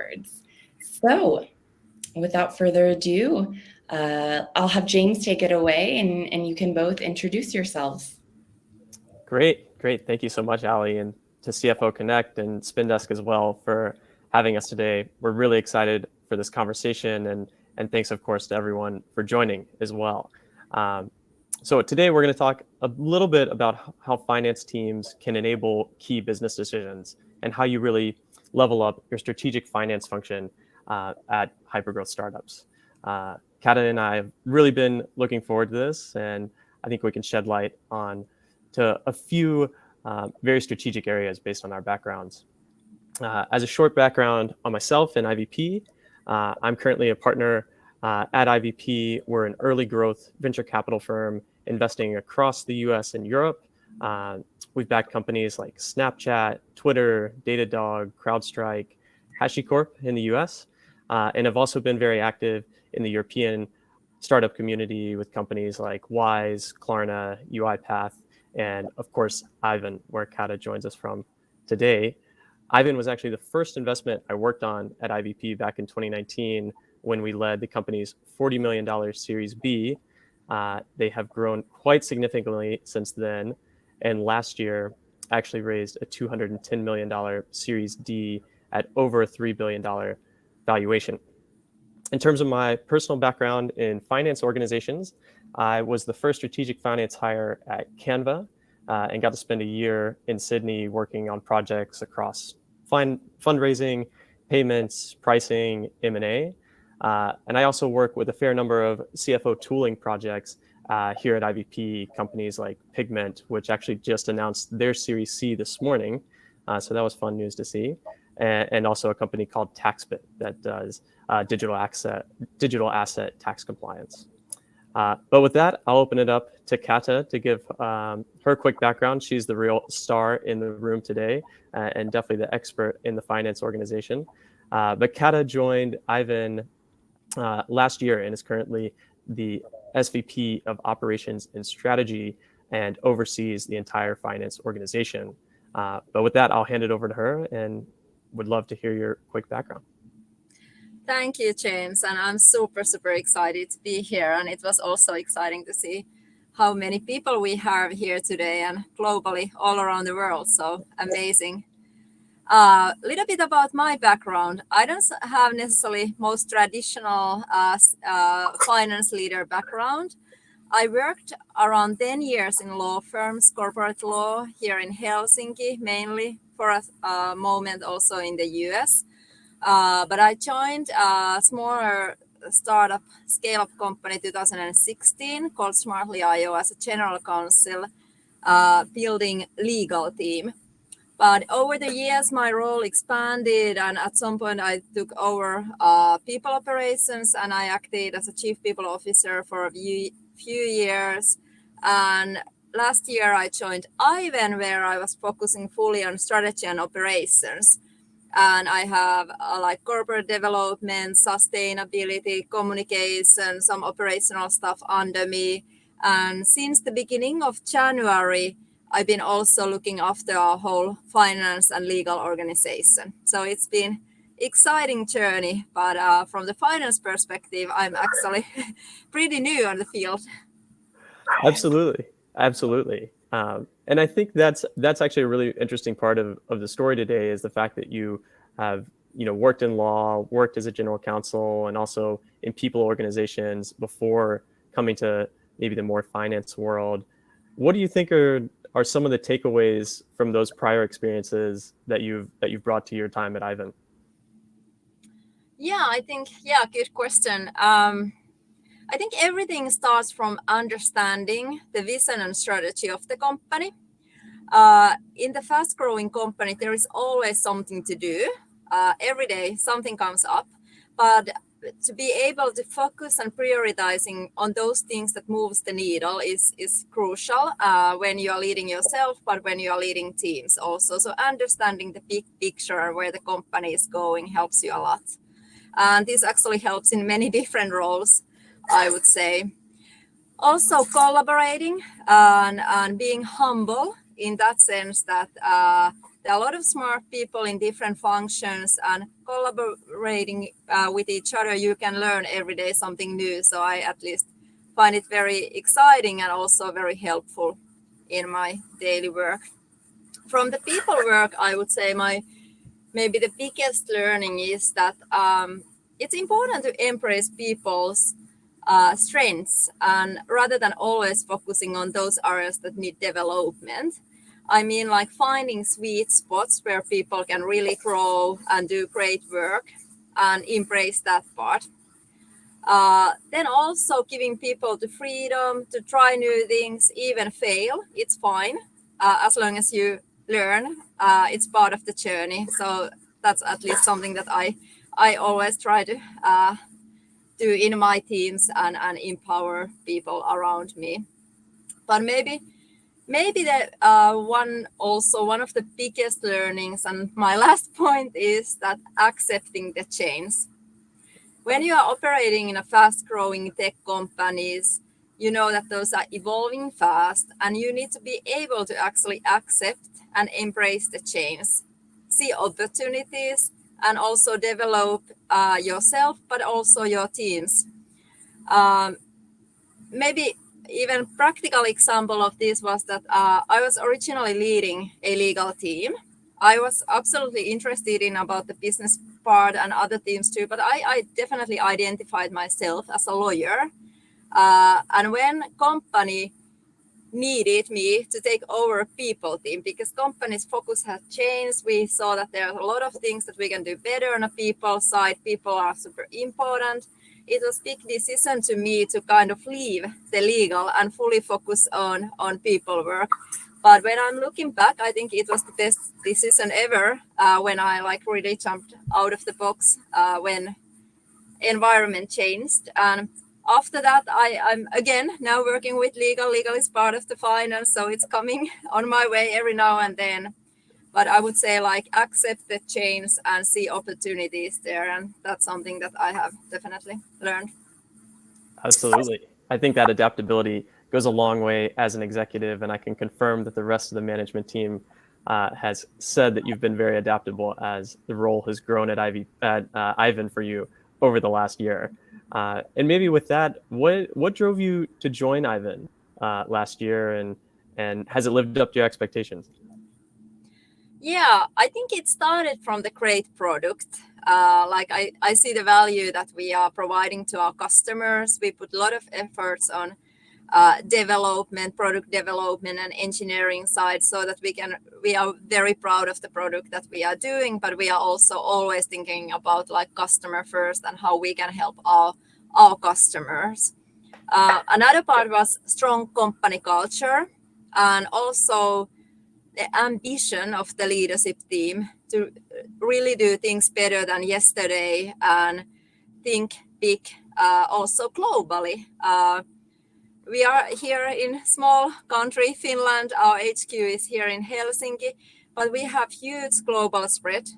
afterwards. So without further ado, I'll have James take it away and you can both introduce yourselves. Great. Thank you so much, Ali, and to CFO Connect and SpinDesk as well for having us today. We're really excited for this conversation, and thanks, of course, to everyone for joining as well. So today we're going to talk a little bit about how finance teams can enable key business decisions and how you really level up your strategic finance function at hypergrowth startups. Kata and I have really been looking forward to this, and I think we can shed light on to a few very strategic areas based on our backgrounds. As a short background on myself and IVP, I'm currently a partner at IVP. We're an early growth venture capital firm investing across the US and Europe. We've backed companies like Snapchat, Twitter, Datadog, CrowdStrike, HashiCorp in the US, and have also been very active in the European startup community with companies like Wise, Klarna, UiPath, and of course, Aiven, where Kata joins us from today. Aiven was actually the first investment I worked on at IVP back in 2019 when we led the company's $40 million Series B. They have grown quite significantly since then. And last year, actually raised a $210 million Series D at over a $3 billion valuation. In terms of my personal background in finance organizations, I was the first strategic finance hire at Canva and got to spend a year in Sydney working on projects across fundraising, payments, pricing, M&A. And I also work with a fair number of CFO tooling projects here at IVP, companies like Pigment, which actually just announced their Series C this morning. So that was fun news to see. And also a company called TaxBit that does digital asset tax compliance. But with that, I'll open it up to Kata to give her quick background. She's the real star in the room today and definitely the expert in the finance organization. But Kata joined Aiven last year and is currently the SVP of Operations and Strategy and oversees the entire finance organization. But with that, I'll hand it over to her and would love to hear your quick background. Thank you, James. And I'm super excited to be here. And it was also exciting to see how many people we have here today and globally all around the world. So amazing. A little bit about my background. I don't have necessarily most traditional finance leader background. I worked around 10 years in law firms, corporate law here in Helsinki, mainly for a moment also in the US. But I joined a smaller startup scale-up company 2016 called Smartly.io as a general counsel, building legal team. But over the years, my role expanded, and at some point I took over people operations, and I acted as a chief people officer for a few years. And last year I joined Aiven, where I was focusing fully on strategy and operations. And I have like corporate development, sustainability, communication, some operational stuff under me. And since the beginning of January, I've been also looking after our whole finance and legal organization. So it's been exciting journey, but from the finance perspective, I'm actually pretty new on the field. Absolutely. And I think that's actually a really interesting part of the story today is the fact that you have worked in law, worked as a general counsel, and also in people organizations before coming to maybe the more finance world. What do you think are some of the takeaways from those prior experiences that you've brought to your time at Aiven? Yeah, good question. I think everything starts from understanding the vision and strategy of the company. In the fast-growing company, there is always something to do. Every day, something comes up. But to be able to focus and prioritizing on those things that moves the needle is crucial when you are leading yourself, but when you are leading teams also. So understanding the big picture where the company is going helps you a lot. And this actually helps in many different roles, I would say. Also collaborating and being humble in that sense that there are a lot of smart people in different functions, and collaborating with each other, you can learn every day something new. So I at least find it very exciting and also very helpful in my daily work. From the people work, I would say maybe the biggest learning is that it's important to embrace people's strengths, and rather than always focusing on those areas that need development. I mean, like finding sweet spots where people can really grow and do great work and embrace that part. Then also giving people the freedom to try new things, even fail, it's fine. As long as you learn, it's part of the journey. So that's at least something that I always try to do in my teams and empower people around me. But maybe the one of the biggest learnings, and my last point, is that accepting the change. When you are operating in a fast-growing tech companies, you know that those are evolving fast, and you need to be able to actually accept and embrace the change, see opportunities, and also develop yourself, but also your teams. Maybe even practical example of this was that I was originally leading a legal team. I was absolutely interested in about the business part and other teams too, but I definitely identified myself as a lawyer. And when company needed me to take over people team, because company's focus has changed, we saw that there are a lot of things that we can do better on a people side. People are super important. It was a big decision to me to kind of leave the legal and fully focus on people work. But when I'm looking back, I think it was the best decision ever when I like really jumped out of the box when environment changed. And after that, I'm again now working with legal. Legal is part of the finance, so it's coming on my way every now and then. But I would say like accept the change and see opportunities there. And that's something that I have definitely learned. Absolutely. I think that adaptability goes a long way as an executive, and I can confirm that the rest of the management team has said that you've been very adaptable as the role has grown at Aiven for you over the last year. And maybe with that, what drove you to join Aiven last year, and has it lived up to your expectations? Yeah, I think it started from the great product. Like I see the value that we are providing to our customers. We put a lot of efforts on development, product development, and engineering side, so that we are very proud of the product that we are doing, but we are also always thinking about like customer first and how we can help our customers. Another part was strong company culture, and also the ambition of the leadership team to really do things better than yesterday and think big, also globally. We are here in small country, Finland. Our HQ is here in Helsinki, but we have huge global spread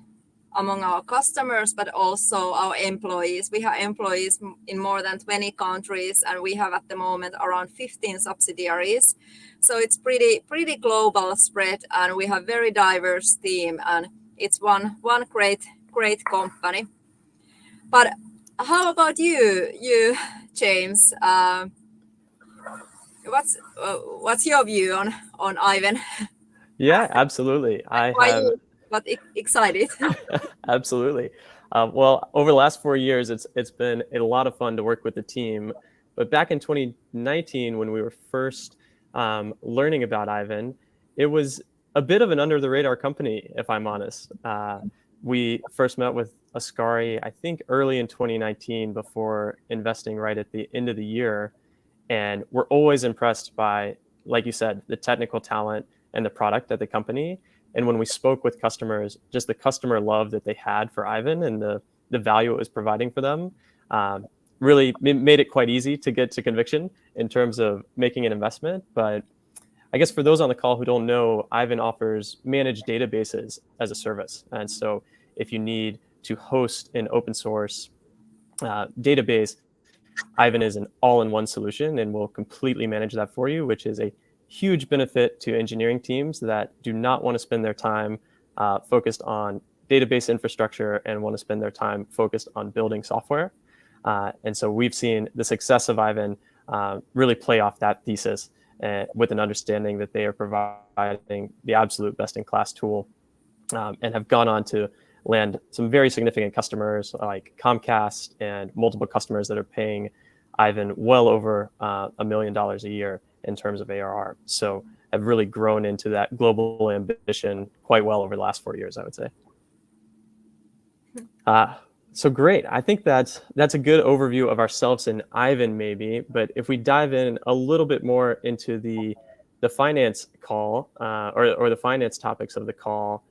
among our customers, but also our employees. We have employees in more than 20 countries, and we have at the moment around 15 subsidiaries. So it's pretty global spread, and we have very diverse team, and it's one great company. But how about you James? What's your view on Aiven? Yeah, absolutely. Why you got excited? Absolutely. Well, over the last 4 years, it's been a lot of fun to work with the team. But back in 2019, when we were first learning about Aiven, it was a bit of an under the radar company, if I'm honest. We first met with Ascari, I think early in 2019, before investing right at the end of the year. And we're always impressed by, like you said, the technical talent and the product at the company. And when we spoke with customers, just the customer love that they had for Aiven and the value it was providing for them really made it quite easy to get to conviction in terms of making an investment. But I guess for those on the call who don't know, Aiven offers managed databases as a service. And so if you need to host an open source database, Aiven is an all-in-one solution and will completely manage that for you, which is a huge benefit to engineering teams that do not want to spend their time focused on database infrastructure and want to spend their time focused on building software. And so we've seen the success of Aiven really play off that thesis with an understanding that they are providing the absolute best-in-class tool, and have gone on to land some very significant customers like Comcast and multiple customers that are paying Aiven well over $1 million a year in terms of ARR. So have really grown into that global ambition quite well over the last 4 years, I would say. So great. I think that's a good overview of ourselves and Aiven maybe, but if we dive in a little bit more into the finance call or the finance topics of the call,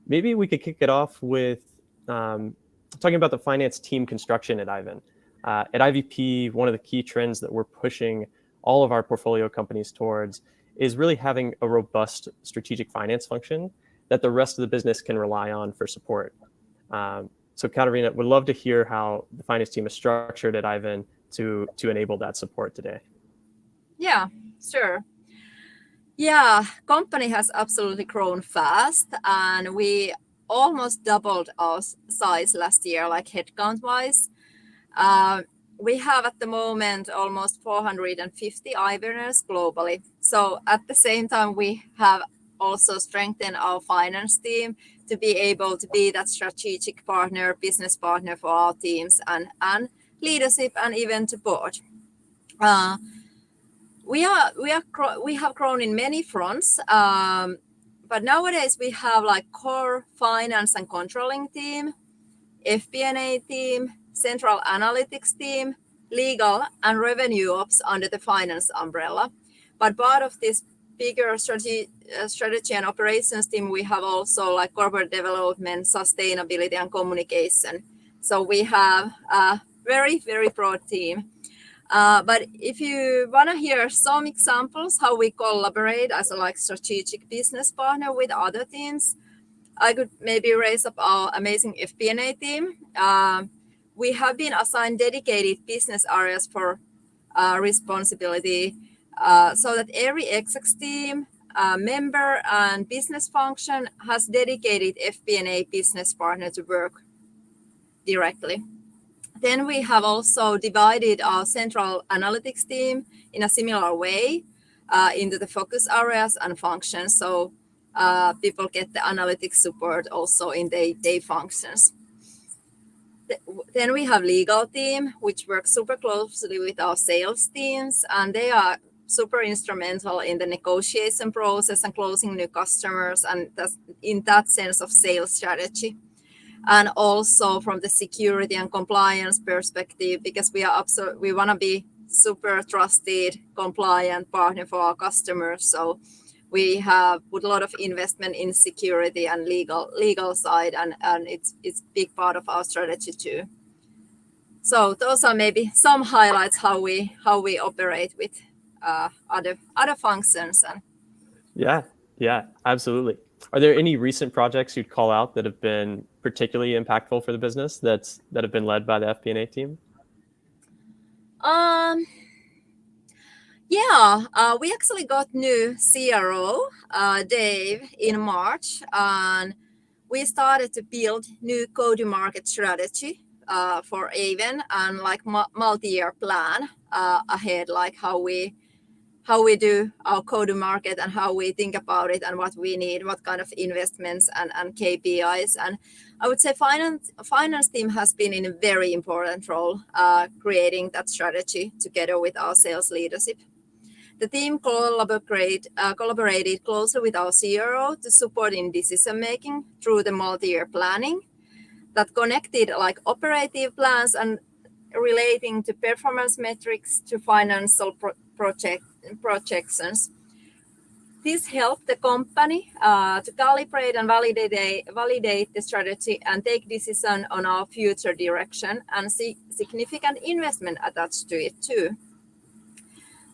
maybe we could kick it off with talking about the finance team construction at Aiven. At IVP, one of the key trends that we're pushing all of our portfolio companies towards is really having a robust strategic finance function that the rest of the business can rely on for support. So Katariina, would love to hear how the finance team is structured at Aiven to enable that support today. Yeah, sure. Yeah, company has absolutely grown fast, and we almost doubled our size last year, like headcount wise. We have at the moment almost 450 Aiveners globally. So at the same time, we have also strengthened our finance team to be able to be that strategic partner, business partner for our teams and leadership and even to board. We have grown in many fronts, but nowadays we have like core finance and controlling team, FP&A team, central analytics team, legal and revenue ops under the finance umbrella. But part of this bigger strategy and operations team, we have also like corporate development, sustainability and communication. So we have a very, very broad team. But if you want to hear some examples how we collaborate as a like strategic business partner with other teams, I could maybe raise up our amazing FP&A team. We have been assigned dedicated business areas for responsibility so that every exec team, member and business function has dedicated FP&A business partner to work directly. Then we have also divided our central analytics team in a similar way into the focus areas and functions. So people get the analytics support also in their functions. Then we have legal team, which works super closely with our sales teams, and they are super instrumental in the negotiation process and closing new customers, and that's in that sense of sales strategy. And also from the security and compliance perspective, because we want to be super trusted, compliant partner for our customers. So we have put a lot of investment in security and legal side, and it's big part of our strategy too. So those are maybe some highlights how we operate with other functions. And Yeah, absolutely. Are there any recent projects you'd call out that have been particularly impactful for the business that have been led by the FP&A team? We actually got new CRO, Dave, in March, and we started to build new go-to-market strategy for Aiven and like multi-year plan ahead, like how we do our go-to-market and how we think about it and what we need, what kind of investments and KPIs. And I would say finance team has been in a very important role creating that strategy together with our sales leadership. The team collaborated closely with our CRO to support in decision making through the multi-year planning that connected like operative plans and relating to performance metrics to financial projections. This helped the company to calibrate and validate the strategy and take decision on our future direction and see significant investment attached to it too.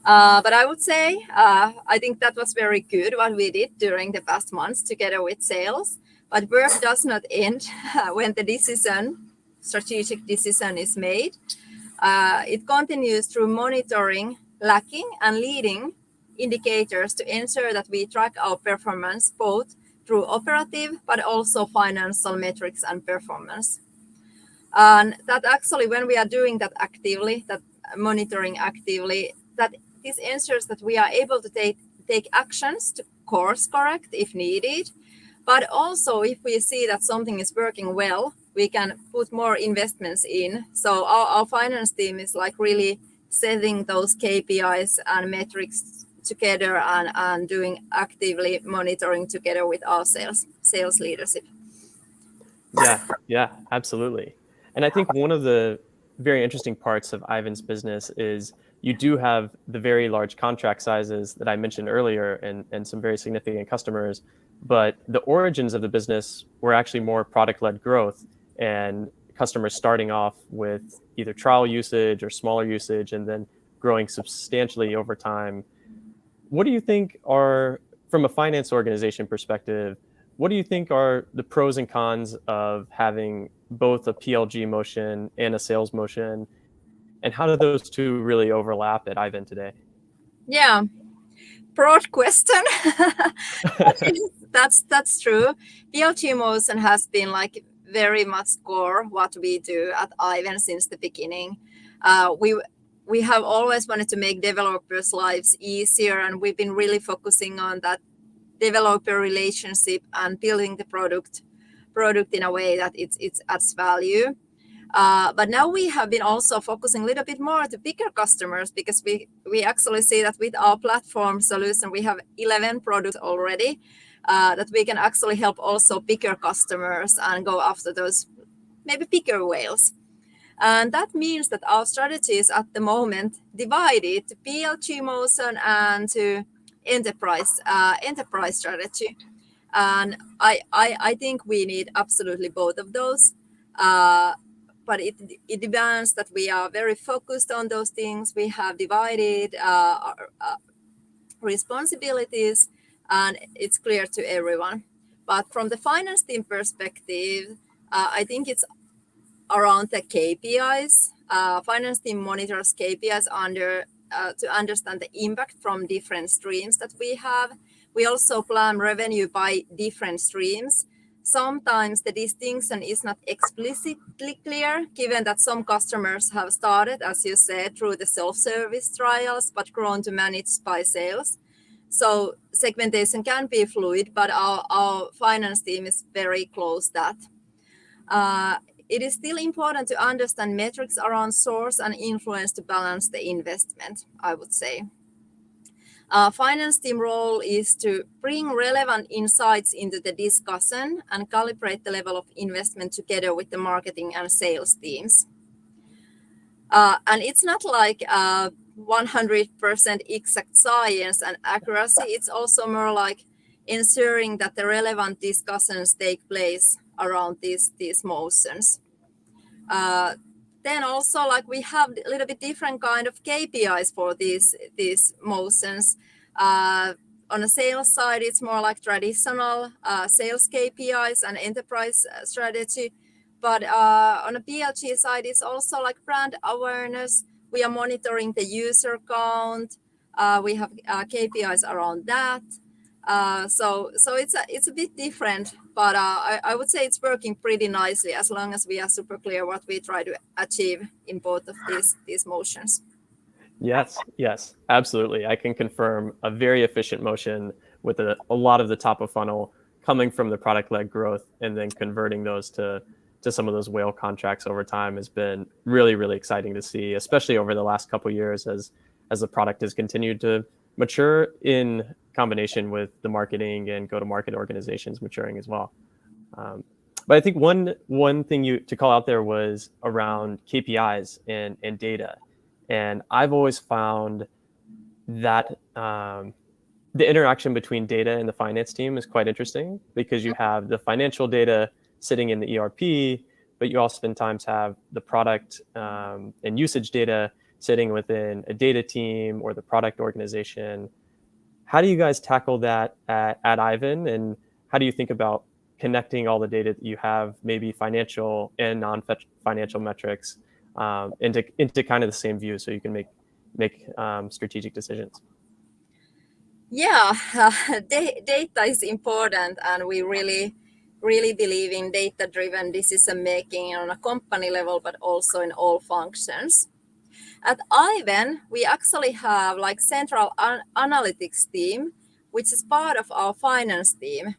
But I would say, I think that was very good what we did during the past months together with sales. But work does not end when the strategic decision is made. It continues through monitoring lagging and leading indicators to ensure that we track our performance both through operative, but also financial metrics and performance. And that actually, when we are doing that actively, that monitoring actively, that this ensures that we are able to take actions to course correct if needed. But also, if we see that something is working well, we can put more investments in. So our finance team is like really setting those KPIs and metrics together and doing actively monitoring together with our sales leadership. Yeah, absolutely. And I think one of the very interesting parts of Aiven's business is you do have the very large contract sizes that I mentioned earlier and some very significant customers, but the origins of the business were actually more product-led growth and customers starting off with either trial usage or smaller usage and then growing substantially over time. What do you think are, from a finance organization perspective, what do you think are the pros and cons of having both a PLG motion and a sales motion? And how do those two really overlap at Aiven today? Yeah, broad question. That's true. PLG motion has been like very much core what we do at Aiven since the beginning. We have always wanted to make developers' lives easier, and we've been really focusing on that developer relationship and building the product in a way that it adds value. But now we have been also focusing a little bit more to bigger customers because we actually see that with our platform solution, we have 11 products already that we can actually help also bigger customers and go after those maybe bigger whales. And that means that our strategy is at the moment divided to PLG motion and to enterprise strategy. And I think we need absolutely both of those. But it demands that we are very focused on those things. We have divided our responsibilities, and it's clear to everyone. But from the finance team perspective, I think it's around the KPIs. Finance team monitors KPIs to understand the impact from different streams that we have. We also plan revenue by different streams. Sometimes the distinction is not explicitly clear, given that some customers have started, as you said, through the self-service trials, but grown to managed by sales. So segmentation can be fluid, but our finance team is very close to that. It is still important to understand metrics around source and influence to balance the investment, I would say. Finance team role is to bring relevant insights into the discussion and calibrate the level of investment together with the marketing and sales teams. And it's not like 100% exact science and accuracy. It's also more like ensuring that the relevant discussions take place around these motions. Then also, like, we have a little bit different kind of KPIs for these motions. On the sales side, it's more like traditional sales KPIs and enterprise strategy. But on the PLG side, it's also like brand awareness. We are monitoring the user count. We have KPIs around that. So it's a bit different, but I would say it's working pretty nicely as long as we are super clear what we try to achieve in both of these motions. Yes, absolutely. I can confirm a very efficient motion with a lot of the top of funnel coming from the product-led growth and then converting those to some of those whale contracts over time has been really, really exciting to see, especially over the last couple of years as the product has continued to mature in combination with the marketing and go-to-market organizations maturing as well. But I think one thing to call out there was around KPIs and data. And I've always found that the interaction between data and the finance team is quite interesting because you have the financial data sitting in the ERP, but you oftentimes have the product and usage data sitting within a data team or the product organization. How do you guys tackle that at Aiven, and how do you think about connecting all the data that you have, maybe financial and non-financial metrics, into kind of the same view so you can make strategic decisions? Yeah, data is important, and we really believe in data-driven decision making on a company level, but also in all functions. At Aiven, we actually have like central analytics team, which is part of our finance team,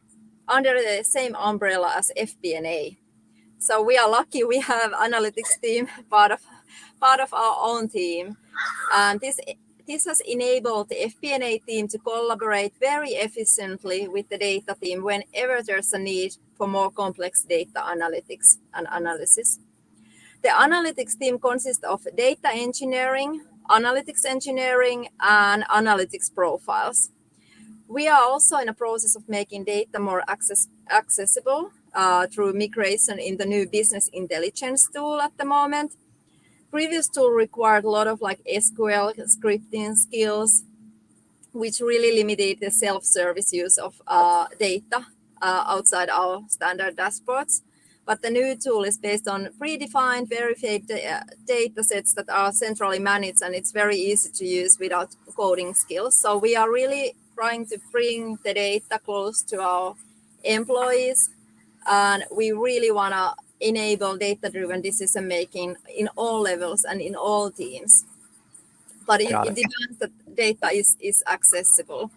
under the same umbrella as FP&A. So we are lucky we have analytics team part of our own team, and this has enabled the FP&A team to collaborate very efficiently with the data team whenever there's a need for more complex data analytics and analysis. The analytics team consists of data engineering, analytics engineering, and analytics profiles. We are also in a process of making data more accessible through migration in the new business intelligence tool at the moment. Previous tool required a lot of like SQL scripting skills, which really limited the self-service use of data outside our standard dashboards. But the new tool is based on predefined, verified data sets that are centrally managed, and it's very easy to use without coding skills. So we are really trying to bring the data close to our employees, and we really want to enable data-driven decision making in all levels and in all teams. But it demands that data is accessible.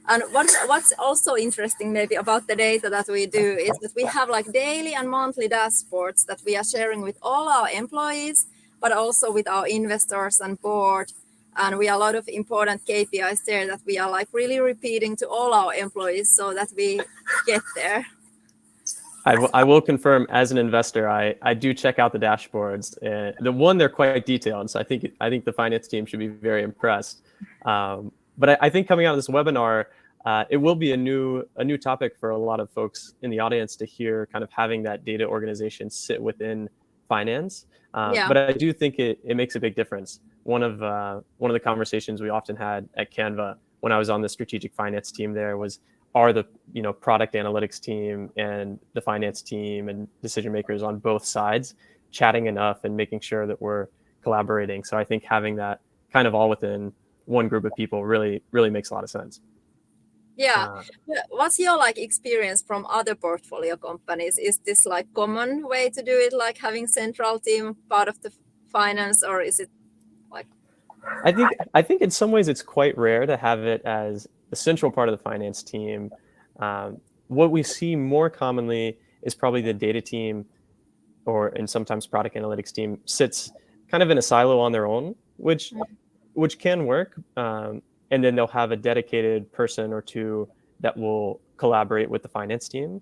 And what's also interesting maybe about the data that we do is that we have like daily and monthly dashboards that we are sharing with all our employees, but also with our investors and board. And we have a lot of important KPIs there that we are like really repeating to all our employees so that we get there. I will confirm, as an investor, I do check out the dashboards. They're quite detailed, so I think the finance team should be very impressed. But I think coming out of this webinar, it will be a new topic for a lot of folks in the audience to hear, kind of having that data organization sit within finance. But I do think it makes a big difference. One of the conversations we often had at Canva when I was on the strategic finance team there was, are the product analytics team and the finance team and decision makers on both sides chatting enough and making sure that we're collaborating. So I think having that kind of all within one group of people really makes a lot of sense. Yeah. What's your like experience from other portfolio companies? Is this like common way to do it, like having central team part of the finance, or is it like? I think in some ways it's quite rare to have it as a central part of the finance team. What we see more commonly is probably the data team, and sometimes product analytics team sits kind of in a silo on their own, which can work. And then they'll have a dedicated person or two that will collaborate with the finance team.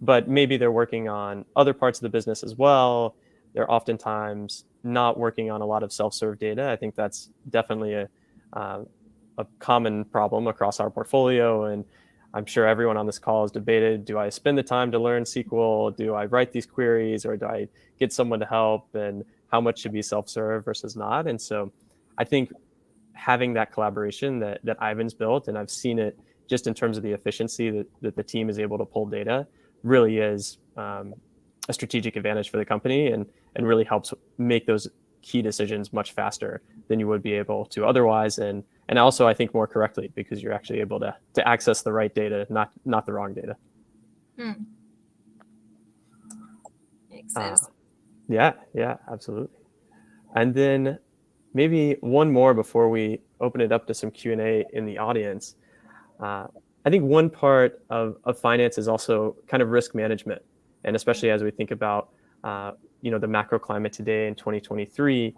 But maybe they're working on other parts of the business as well. They're oftentimes not working on a lot of self-serve data. I think that's definitely a common problem across our portfolio. And I'm sure everyone on this call has debated, do I spend the time to learn SQL? Do I write these queries, or do I get someone to help? And how much should be self-serve versus not? And so I think having that collaboration that Aiven's built, and I've seen it just in terms of the efficiency that the team is able to pull data, really is a strategic advantage for the company, and really helps make those key decisions much faster than you would be able to otherwise, and also I think more correctly, because you're actually able to access the right data, not the wrong data. Makes sense. Yeah, absolutely. And then maybe one more before we open it up to some Q&A in the audience. I think one part of finance is also kind of risk management, and especially as we think about the macro climate today in 2023,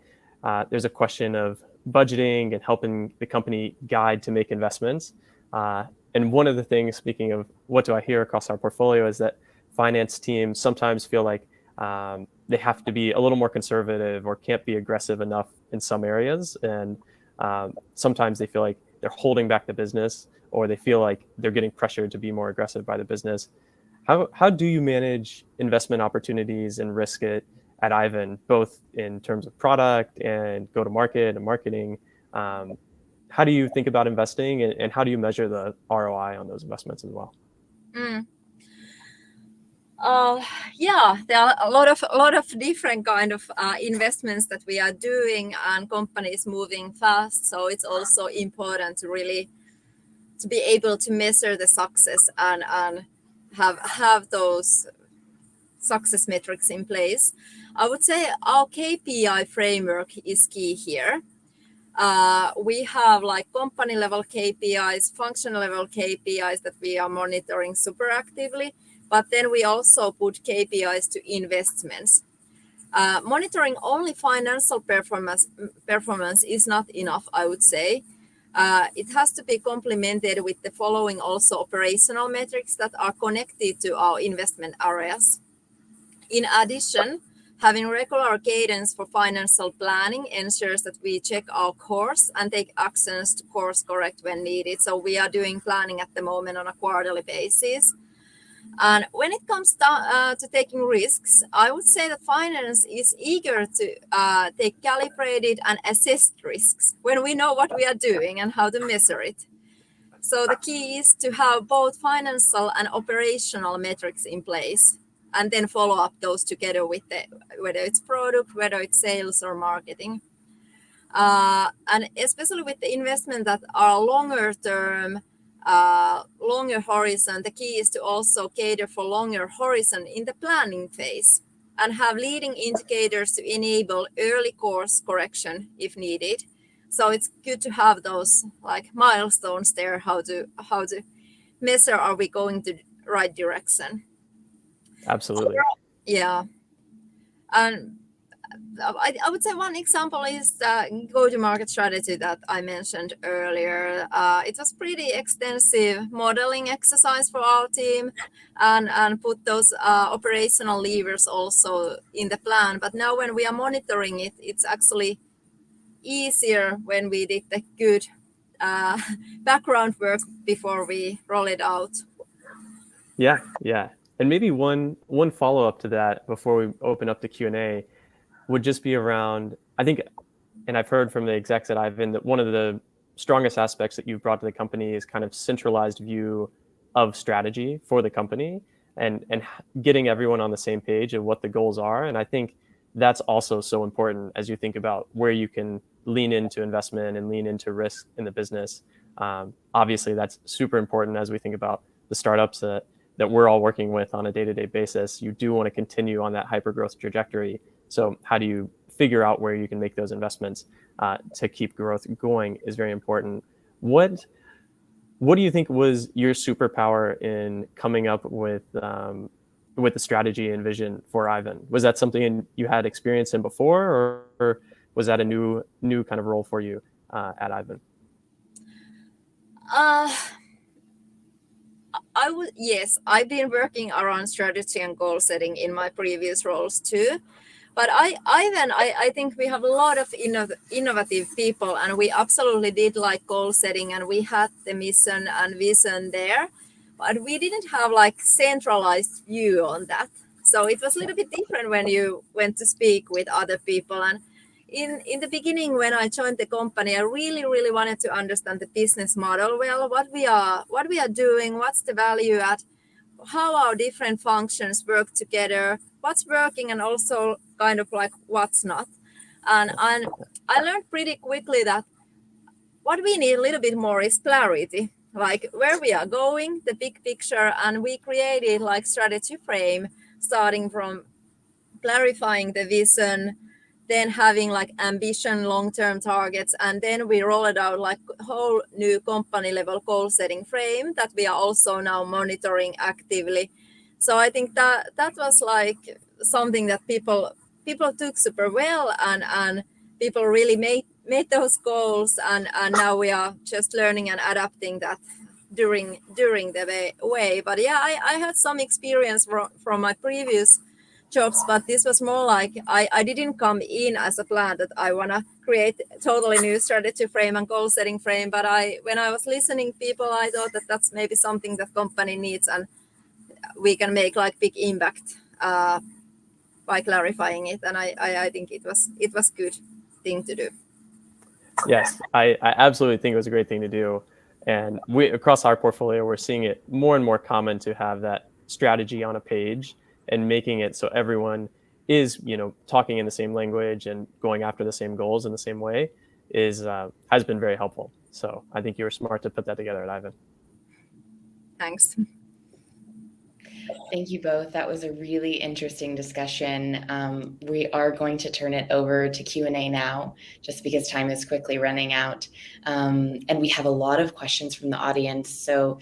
there's a question of budgeting and helping the company guide to make investments. And one of the things, speaking of what do I hear across our portfolio, is that finance teams sometimes feel like they have to be a little more conservative or can't be aggressive enough in some areas. And sometimes they feel like they're holding back the business, or they feel like they're getting pressured to be more aggressive by the business. How do you manage investment opportunities and risk it at Aiven, both in terms of product and go-to-market and marketing? How do you think about investing, and how do you measure the ROI on those investments as well? There are a lot of different kind of investments that we are doing, and companies moving fast. So it's also important to to be able to measure the success and have those success metrics in place. I would say our KPI framework is key here. We have like company level KPIs, function level KPIs that we are monitoring super actively, but then we also put KPIs to investments. Monitoring only financial performance is not enough, I would say. It has to be complemented with the following also operational metrics that are connected to our investment areas. In addition, having regular cadence for financial planning ensures that we check our course and take actions to course correct when needed. So we are doing planning at the moment on a quarterly basis. And when it comes to taking risks, I would say that finance is eager to take calibrated and assessed risks when we know what we are doing and how to measure it. So the key is to have both financial and operational metrics in place, and then follow up those together with whether it's product, whether it's sales or marketing. And especially with the investment that are longer term, longer horizon, the key is to also cater for longer horizon in the planning phase and have leading indicators to enable early course correction if needed. So it's good to have those like milestones there, how to measure are we going to the right direction. Absolutely. Yeah. And I would say one example is the go-to-market strategy that I mentioned earlier. It was pretty extensive modeling exercise for our team and put those operational levers also in the plan. But now when we are monitoring it, it's actually easier when we did the good background work before we roll it out. Yeah. And maybe one follow-up to that before we open up the Q&A would just be around, I think, and I've heard from the execs at Aiven that one of the strongest aspects that you've brought to the company is kind of centralized view of strategy for the company and getting everyone on the same page of what the goals are. And I think that's also so important as you think about where you can lean into investment and lean into risk in the business. Obviously, that's super important as we think about the startups that we're all working with on a day-to-day basis. You do want to continue on that hyper-growth trajectory. So how do you figure out where you can make those investments to keep growth going is very important. What do you think was your superpower in coming up with the strategy and vision for Aiven? Was that something you had experience in before, or was that a new kind of role for you at Aiven? Yes, I've been working around strategy and goal setting in my previous roles too. But I think we have a lot of innovative people, and we absolutely did like goal setting, and we had the mission and vision there, but we didn't have like centralized view on that. So it was a little bit different when you went to speak with other people. And in the beginning, when I joined the company, I really wanted to understand the business model well, what we are doing, what's the value at, how our different functions work together, what's working, and also kind of like what's not. And I learned pretty quickly that what we need a little bit more is clarity, like where we are going, the big picture. And we created like strategy frame, starting from clarifying the vision, then having like ambition, long-term targets, and then we roll it out like whole new company level goal setting frame that we are also now monitoring actively. So I think that was like something that people took super well, and people really made those goals, and now we are just learning and adapting that during the way. But yeah, I had some experience from my previous jobs, but this was more like I didn't come in as a plan that I want to create a totally new strategy frame and goal setting frame. But when I was listening people, I thought that that's maybe something that company needs, and we can make like big impact by clarifying it. And I think it was good thing to do. Yes, I absolutely think it was a great thing to do. And we across our portfolio, we're seeing it more and more common to have that strategy on a page and making it so everyone is, talking in the same language and going after the same goals in the same way has been very helpful. So I think you were smart to put that together at Aiven. Thanks. Thank you both. That was a really interesting discussion. We are going to turn it over to Q&A now, just because time is quickly running out. And we have a lot of questions from the audience. So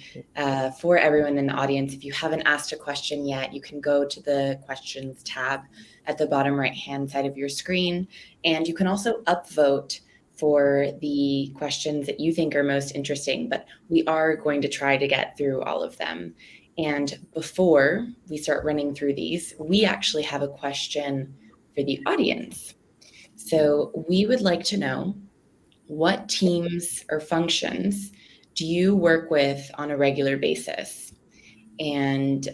for everyone in the audience, if you haven't asked a question yet, you can go to the questions tab at the bottom right-hand side of your screen. And you can also upvote for the questions that you think are most interesting, but we are going to try to get through all of them. And before we start running through these, we actually have a question for the audience. So we would like to know, what teams or functions do you work with on a regular basis? And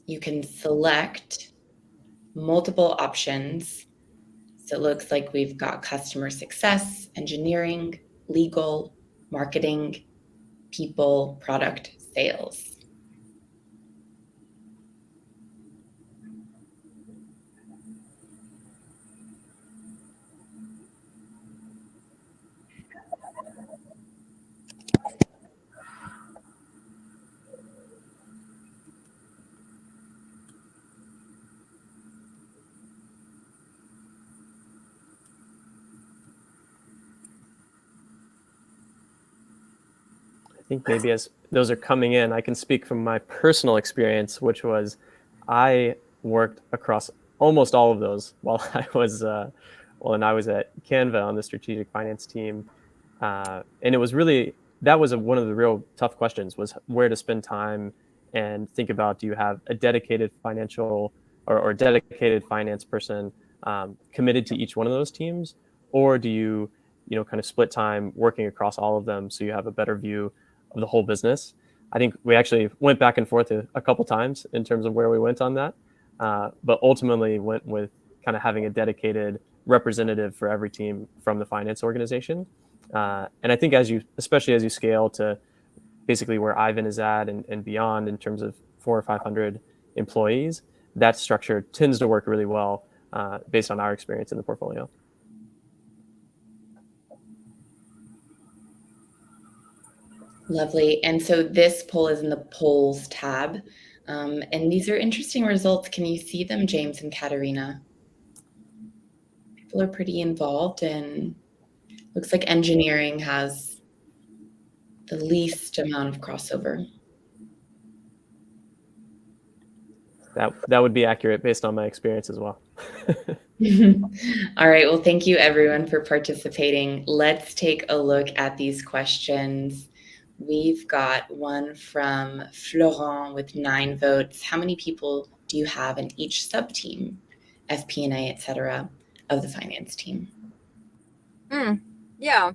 you can select multiple options. So it looks like we've got customer success, engineering, legal, marketing, people, product, sales. I think maybe as those are coming in, I can speak from my personal experience, which was I worked across almost all of those while I was at Canva on the strategic finance team, and it was really, that was one of the real tough questions, was where to spend time and think about, do you have a dedicated financial or dedicated finance person committed to each one of those teams, or do you kind of split time working across all of them so you have a better view of the whole business? I think we actually went back and forth a couple times in terms of where we went on that, but ultimately went with kind of having a dedicated representative for every team from the finance organization. And I think especially as you scale to basically where Aiven is at and beyond in terms of 400 or 500 employees, that structure tends to work really well based on our experience in the portfolio. Lovely. And so this poll is in the polls tab. And these are interesting results. Can you see them, James and Katariina? People are pretty involved, and looks like engineering has the least amount of crossover. That would be accurate based on my experience as well. All right. Well, thank you everyone for participating. Let's take a look at these questions. We've got one from Florent with 9 votes. How many people do you have in each sub-team, FP&A, etc., of the finance team? Yeah.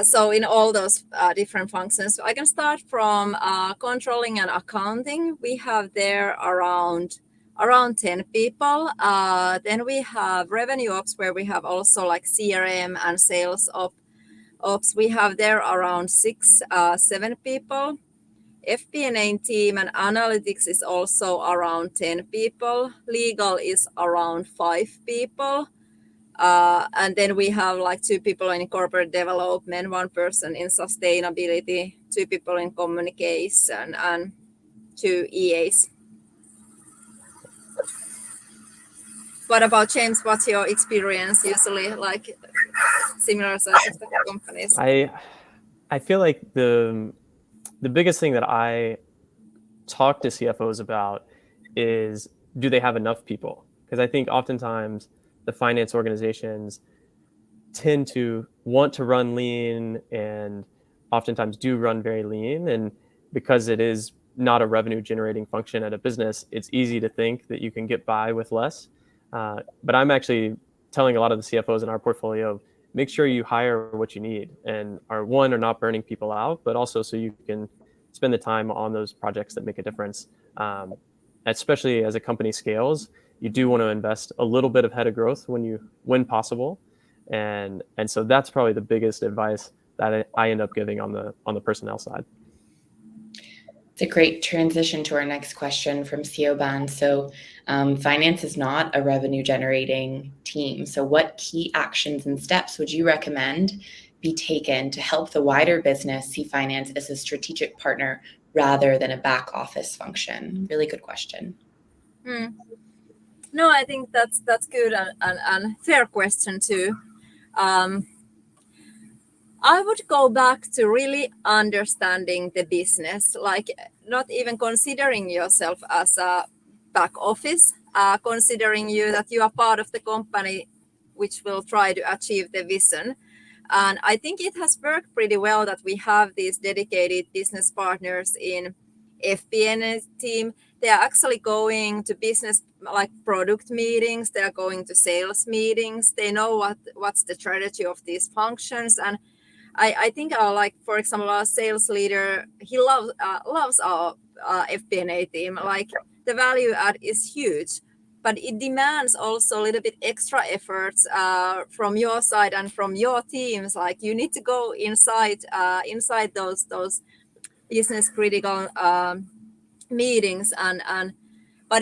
So in all those different functions, I can start from controlling and accounting. We have there around 10 people. Then we have revenue ops, where we have also like CRM and sales ops. We have there around 7 people. FP&A team and analytics is also around 10 people. Legal is around 5 people. And then we have like 2 people in corporate development, 1 person in sustainability, 2 people in communication, and 2 EAs. What about James? What's your experience usually like similar sizes of companies? I feel like the biggest thing that I talk to CFOs about is, do they have enough people? Because I think oftentimes the finance organizations tend to want to run lean and oftentimes do run very lean. And because it is not a revenue generating function at a business, it's easy to think that you can get by with less. But I'm actually telling a lot of the CFOs in our portfolio, make sure you hire what you need and are not burning people out, but also so you can spend the time on those projects that make a difference. Especially as a company scales, you do want to invest a little bit ahead of growth when possible. And so that's probably the biggest advice that I end up giving on the personnel side. It's a great transition to our next question from Siobhan. So finance is not a revenue generating team. So what key actions and steps would you recommend be taken to help the wider business see finance as a strategic partner rather than a back office function? Really good question. No, I think that's good and fair question too. I would go back to really understanding the business, like not even considering yourself as a back office, considering you that you are part of the company which will try to achieve the vision. And I think it has worked pretty well that we have these dedicated business partners in FP&A team. They are actually going to business like product meetings. They are going to sales meetings. They know what's the strategy of these functions. And I think like, for example, our sales leader, he loves our FP&A team. Like the value add is huge, but it demands also a little bit extra efforts from your side and from your teams. Like you need to go inside those business critical meetings but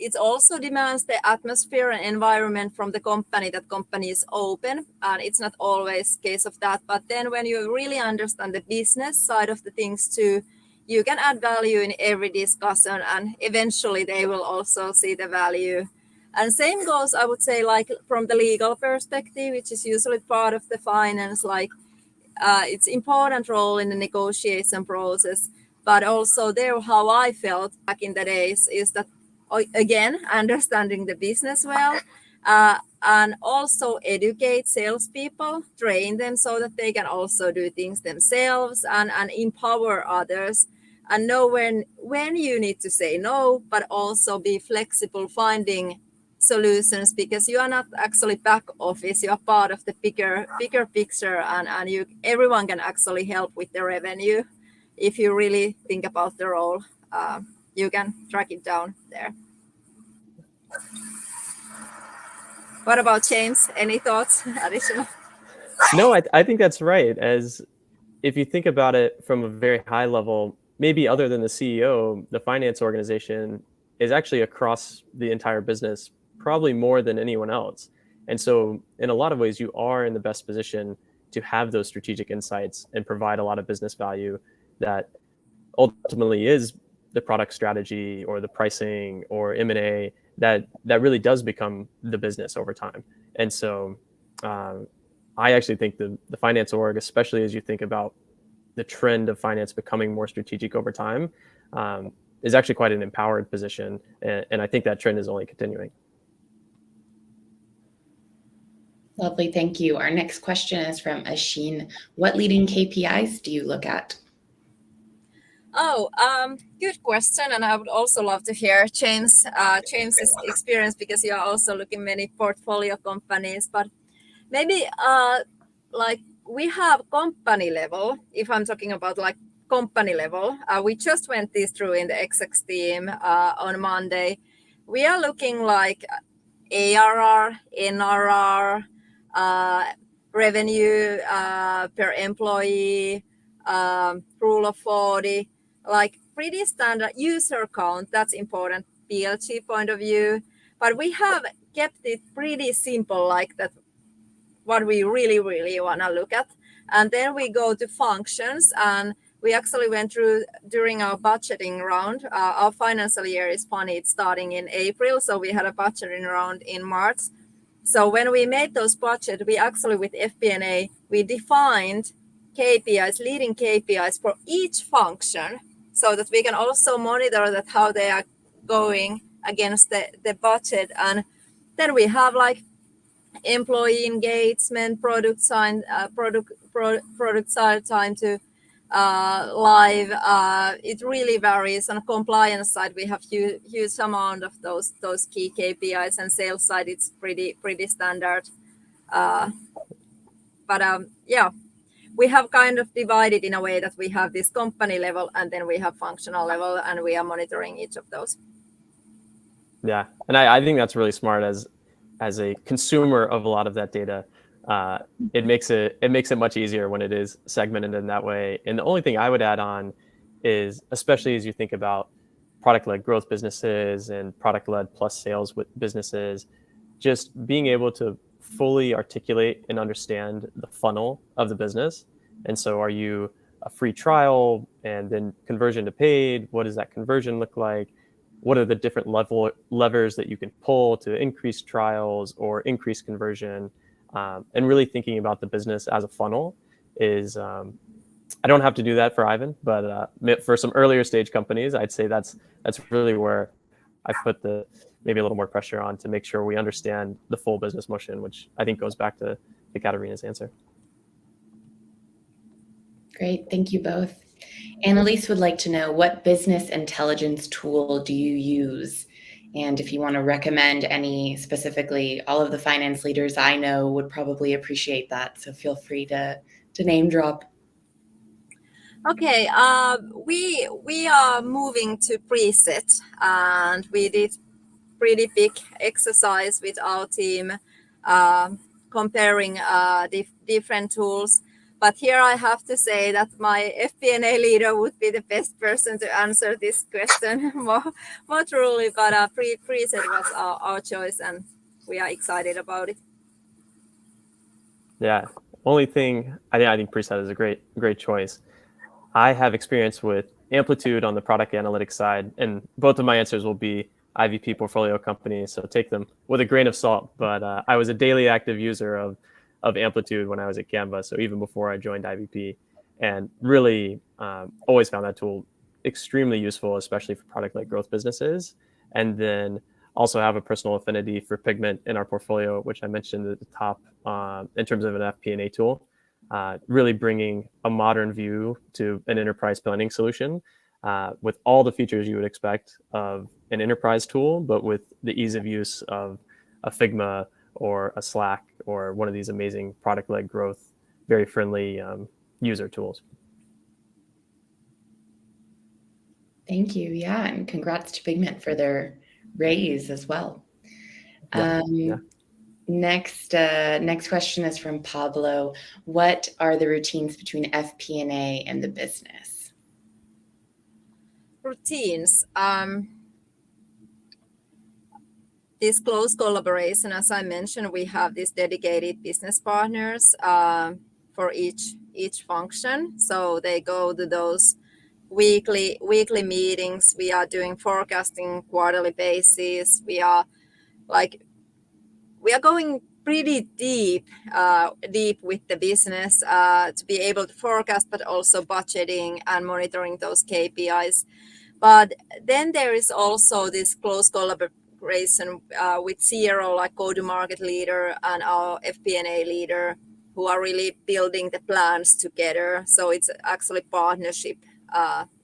it also demands the atmosphere and environment from the company, that company is open, and it's not always case of that. But then when you really understand the business side of the things too, you can add value in every discussion, and eventually they will also see the value. And same goes, I would say, like from the legal perspective, which is usually part of the finance, like it's important role in the negotiation process. But also there, how I felt back in the days is that, again, understanding the business well, and also educate salespeople, train them so that they can also do things themselves and empower others, and know when you need to say no, but also be flexible finding solutions, because you are not actually back office, you are part of the bigger picture, and everyone can actually help with the revenue. If you really think about the role, you can track it down there. What about James? Any thoughts additional? No, I think that's right. As if you think about it from a very high level, maybe other than the CEO, the finance organization is actually across the entire business, probably more than anyone else. And so in a lot of ways, you are in the best position to have those strategic insights and provide a lot of business value that ultimately is the product strategy or the pricing or M&A that really does become the business over time. And so I actually think the finance org, especially as you think about the trend of finance becoming more strategic over time, is actually quite an empowered position. And I think that trend is only continuing. Lovely, thank you. Our next question is from Ashin. What leading KPIs do you look at? Good question, and I would also love to hear James's experience, because you are also looking many portfolio companies. But maybe like we have company level. If I'm talking about like company level, we just went this through in the execs team on Monday. We are looking like ARR, NRR, revenue per employee, rule of 40, like pretty standard user count. That's important PLG point of view. But we have kept it pretty simple, like that, what we really want to look at. And then we go to functions, and we actually went through during our budgeting round. Our financial year is funny, it's starting in April, so we had a budgeting round in March. So when we made those budgets, we actually with FP&A, we defined KPIs, leading KPIs for each function, so that we can also monitor that how they are going against the budget. And then we have like employee engagement, product side time to live. It really varies. On compliance side, we have huge amount of those key KPIs, and sales side it's pretty standard. We have kind of divided in a way that we have this company level, and then we have functional level, and we are monitoring each of those. Yeah, and I think that's really smart as a consumer of a lot of that data. It makes it much easier when it is segmented in that way. And the only thing I would add on is, especially as you think about product-led growth businesses and product-led plus sales with businesses, just being able to fully articulate and understand the funnel of the business. And so are you a free trial and then conversion to paid? What does that conversion look like? What are the different levers that you can pull to increase trials or increase conversion? And really thinking about the business as a funnel is, I don't have to do that for Aiven, but for some earlier stage companies, I'd say that's really where I put the maybe a little more pressure on to make sure we understand the full business motion, which I think goes back to Katariina's answer. Great, thank you both. Annalise would like to know, what business intelligence tool do you use? And if you want to recommend any specifically, all of the finance leaders I know would probably appreciate that. So feel free to name drop. Okay, we are moving to preset, and we did pretty big exercise with our team, comparing different tools. But here I have to say that my FP&A leader would be the best person to answer this question more truly. But preset was our choice, and we are excited about it. Yeah, only thing I think preset is a great choice. I have experience with Amplitude on the product analytics side, and both of my answers will be IVP portfolio companies, so take them with a grain of salt. But I was a daily active user of Amplitude when I was at Canva, so even before I joined IVP, and really always found that tool extremely useful, especially for product-led growth businesses. And then also have a personal affinity for Pigment in our portfolio, which I mentioned at the top in terms of an FP&A tool. Really bringing a modern view to an enterprise planning solution with all the features you would expect of an enterprise tool, but with the ease of use of a Figma or a Slack or one of these amazing product-led growth, very friendly user tools. Thank you. Yeah, and congrats to Pigment for their raise as well. Yeah. Next question is from Pablo. What are the routines between FP&A and the business? Routines. This close collaboration, as I mentioned, we have these dedicated business partners for each function. So they go to those weekly meetings. We are doing forecasting quarterly basis. We are going pretty deep with the business to be able to forecast, but also budgeting and monitoring those KPIs. But then there is also this close collaboration with CRO, like go-to-market leader and our FP&A leader, who are really building the plans together. So it's actually partnership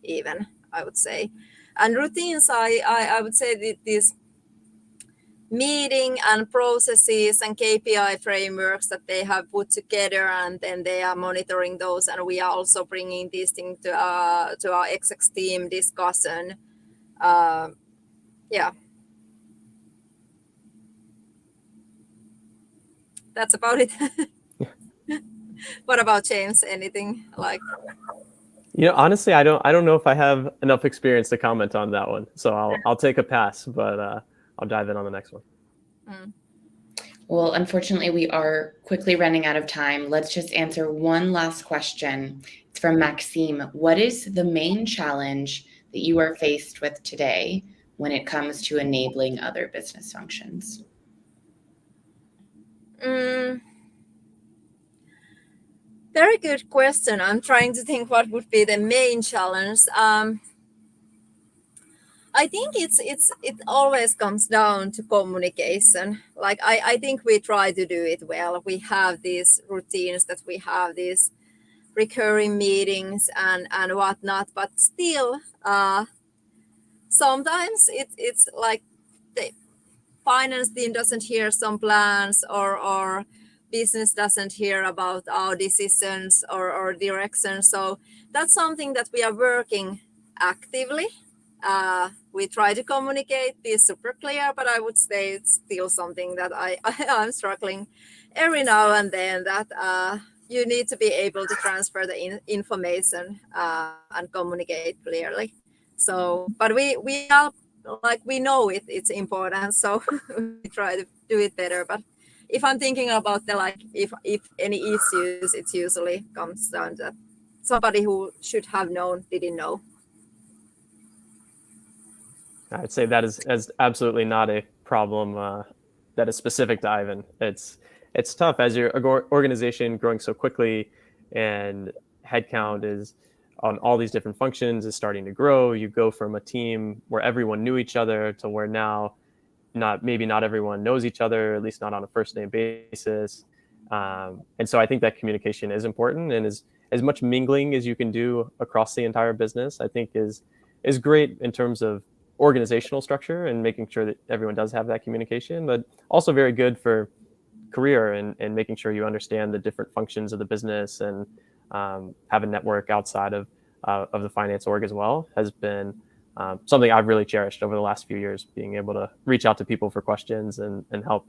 even, I would say. And routines, I would say that these meeting and processes and KPI frameworks that they have put together, and then they are monitoring those. And we are also bringing these things to our execs team discussion. Yeah. That's about it. What about James? Anything like? Honestly, I don't know if I have enough experience to comment on that one, so I'll take a pass. But I'll dive in on the next one. Well, unfortunately, we are quickly running out of time. Let's just answer one last question. It's from Maxime. What is the main challenge that you are faced with today when it comes to enabling other business functions? Very good question. I'm trying to think what would be the main challenge. I think it always comes down to communication. Like I think we try to do it well. We have these routines, that we have these recurring meetings and whatnot, but still sometimes it's like the finance team doesn't hear some plans, or business doesn't hear about our decisions or direction. So that's something that we are working actively. We try to communicate, be super clear, but I would say it's still something that I'm struggling every now and then, that you need to be able to transfer the information and communicate clearly. So, but we are like, we know it's important, so we try to do it better. But if I'm thinking about the like, if any issues, it usually comes down to somebody who should have known didn't know. I'd say that is absolutely not a problem that is specific to Aiven. It's tough as your organization growing so quickly, and headcount is on all these different functions is starting to grow. You go from a team where everyone knew each other to where now not everyone knows each other, at least not on a first name basis. And so I think that communication is important, and as much mingling as you can do across the entire business, I think is great in terms of organizational structure and making sure that everyone does have that communication, but also very good for career and making sure you understand the different functions of the business and have a network outside of the finance org as well has been something I've really cherished over the last few years, being able to reach out to people for questions and help.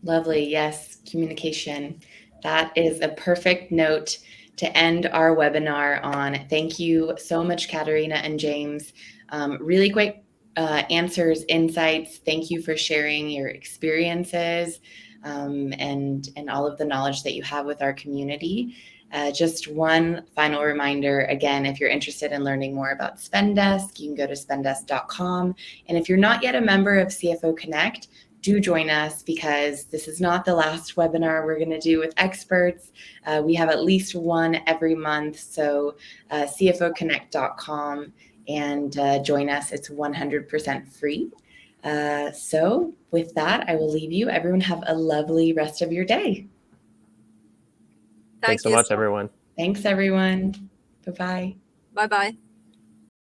Lovely. Yes, communication. That is a perfect note to end our webinar on. Thank you so much, Katariina and James. Really great answers, insights. Thank you for sharing your experiences and all of the knowledge that you have with our community. Just one final reminder, again, if you're interested in learning more about Spendesk, you can go to spendesk.com. And if you're not yet a member of CFO Connect, do join us, because this is not the last webinar we're going to do with experts. We have at least one every month. So cfoconnect.com and join us. It's 100% free. So with that, I will leave you. Everyone have a lovely rest of your day. Thanks so much, everyone. Thanks, everyone. Bye-bye. Bye-bye.